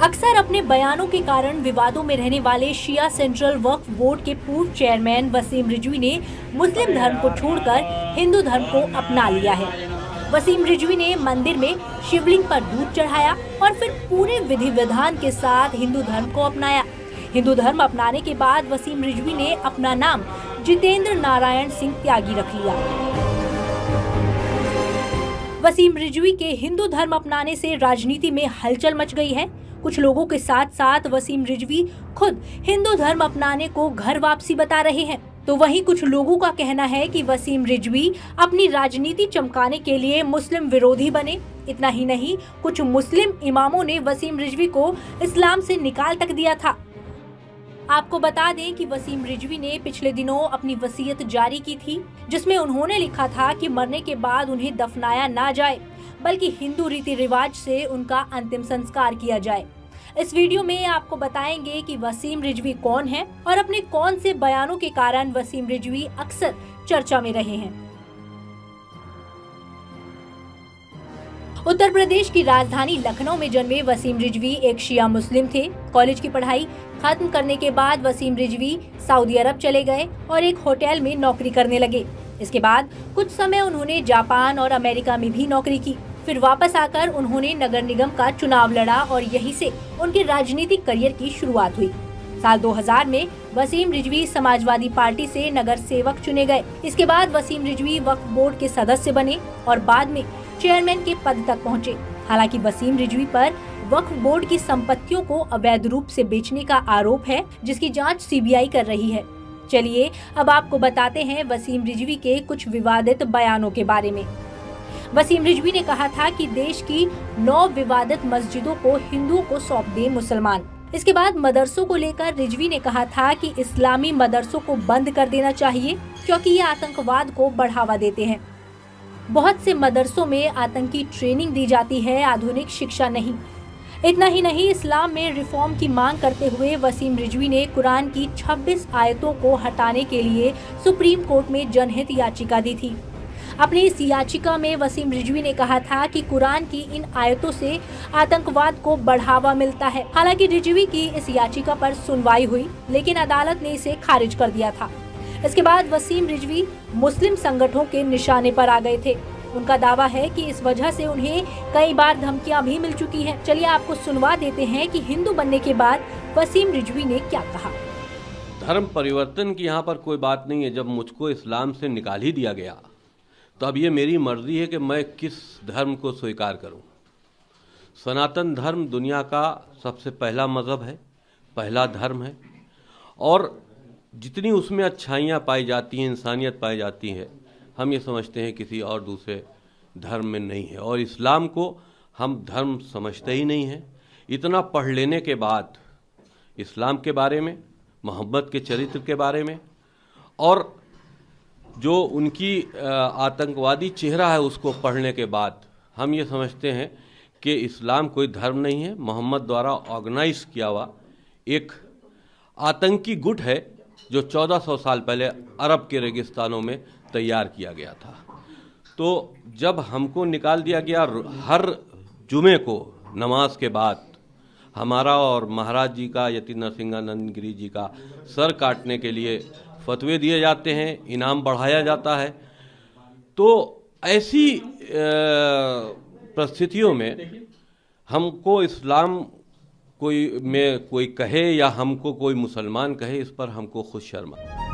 अक्सर अपने बयानों के कारण विवादों में रहने वाले शिया सेंट्रल वक्फ बोर्ड के पूर्व चेयरमैन वसीम रिजवी ने मुस्लिम धर्म को छोड़कर हिंदू धर्म को अपना लिया है। वसीम रिजवी ने मंदिर में शिवलिंग पर दूध चढ़ाया और फिर पूरे विधि विधान के साथ हिंदू धर्म को अपनाया। हिंदू धर्म अपनाने के बाद वसीम रिजवी ने अपना नाम जितेंद्र नारायण सिंह त्यागी रख लिया। वसीम रिजवी के हिंदू धर्म अपनाने से राजनीति में हलचल मच गई है। कुछ लोगों के साथ साथ वसीम रिजवी खुद हिंदू धर्म अपनाने को घर वापसी बता रहे हैं, तो वहीं कुछ लोगों का कहना है कि वसीम रिजवी अपनी राजनीति चमकाने के लिए मुस्लिम विरोधी बने। इतना ही नहीं, कुछ मुस्लिम इमामों ने वसीम रिजवी को इस्लाम से निकाल तक दिया था। आपको बता दें कि वसीम रिजवी ने पिछले दिनों अपनी वसीयत जारी की थी, जिसमें उन्होंने लिखा था कि मरने के बाद उन्हें दफनाया ना जाए, बल्कि हिंदू रीति रिवाज से उनका अंतिम संस्कार किया जाए। इस वीडियो में आपको बताएंगे कि वसीम रिजवी कौन है और अपने कौन से बयानों के कारण वसीम रिजवी अक्सर चर्चा में रहे हैं। उत्तर प्रदेश की राजधानी लखनऊ में जन्मे वसीम रिजवी एक शिया मुस्लिम थे। कॉलेज की पढ़ाई खत्म करने के बाद वसीम रिजवी सऊदी अरब चले गए और एक होटल में नौकरी करने लगे। इसके बाद कुछ समय उन्होंने जापान और अमेरिका में भी नौकरी की। फिर वापस आकर उन्होंने नगर निगम का चुनाव लड़ा और यहीं से उनके राजनीतिक करियर की शुरुआत हुई। साल 2000 में वसीम रिजवी समाजवादी पार्टी से नगर सेवक चुने गए। इसके बाद वसीम रिजवी वक्फ बोर्ड के सदस्य बने और बाद में चेयरमैन के पद तक पहुंचे। हालांकि वसीम रिजवी पर वक्फ बोर्ड की संपत्तियों को अवैध रूप से बेचने का आरोप है, जिसकी जांच सीबीआई कर रही है। चलिए अब आपको बताते हैं वसीम रिजवी के कुछ विवादित बयानों के बारे में। वसीम रिजवी ने कहा था कि देश की 9 विवादित मस्जिदों को हिंदुओं को सौंप दें मुसलमान। इसके बाद मदरसों को लेकर रिजवी ने कहा था कि इस्लामी मदरसों को बंद कर देना चाहिए, क्योंकि ये आतंकवाद को बढ़ावा देते हैं। बहुत से मदरसों में आतंकी ट्रेनिंग दी जाती है, आधुनिक शिक्षा नहीं। इतना ही नहीं, इस्लाम में रिफॉर्म की मांग करते हुए वसीम रिजवी ने कुरान की 26 आयतों को हटाने के लिए सुप्रीम कोर्ट में जनहित याचिका दी थी। अपनी इस याचिका में वसीम रिजवी ने कहा था कि कुरान की इन आयतों से आतंकवाद को बढ़ावा मिलता है। हालांकि रिजवी की इस याचिका पर सुनवाई हुई, लेकिन अदालत ने इसे खारिज कर दिया था। इसके बाद वसीम रिजवी मुस्लिम संगठनों के निशाने पर आ गए थे। उनका दावा है कि इस वजह से उन्हें कई बार धमकियां भी मिल चुकी हैं। चलिए आपको सुनवा देते हैं कि हिंदू बनने के बाद वसीम रिजवी ने क्या कहा। धर्म परिवर्तन की यहाँ पर कोई बात नहीं है। जब मुझको इस्लाम से निकाल ही दिया गया, तो अब ये मेरी मर्जी है कि मैं किस धर्म को स्वीकार करूं। सनातन धर्म दुनिया का सबसे पहला मज़हब है, पहला धर्म है, और जितनी उसमें अच्छाइयाँ पाई जाती हैं, इंसानियत पाई जाती है, हम ये समझते हैं किसी और दूसरे धर्म में नहीं है। और इस्लाम को हम धर्म समझते ही नहीं हैं। इतना पढ़ लेने के बाद इस्लाम के बारे में, मोहम्मद के चरित्र के बारे में, और जो उनकी आतंकवादी चेहरा है उसको पढ़ने के बाद हम ये समझते हैं कि इस्लाम कोई धर्म नहीं है, मोहम्मद द्वारा ऑर्गेनाइज किया हुआ एक आतंकी गुट है, जो 1400 साल पहले अरब के रेगिस्तानों में तैयार किया गया था। तो जब हमको निकाल दिया गया, हर जुमे को नमाज के बाद हमारा और महाराज जी का, यति नरसिंहानंद गिरी जी का सर काटने के लिए फतवे दिए जाते हैं, इनाम बढ़ाया जाता है। तो ऐसी परिस्थितियों में हमको इस्लाम कोई कहे या हमको कोई मुसलमान कहे, इस पर हमको खुद शर्म आता है।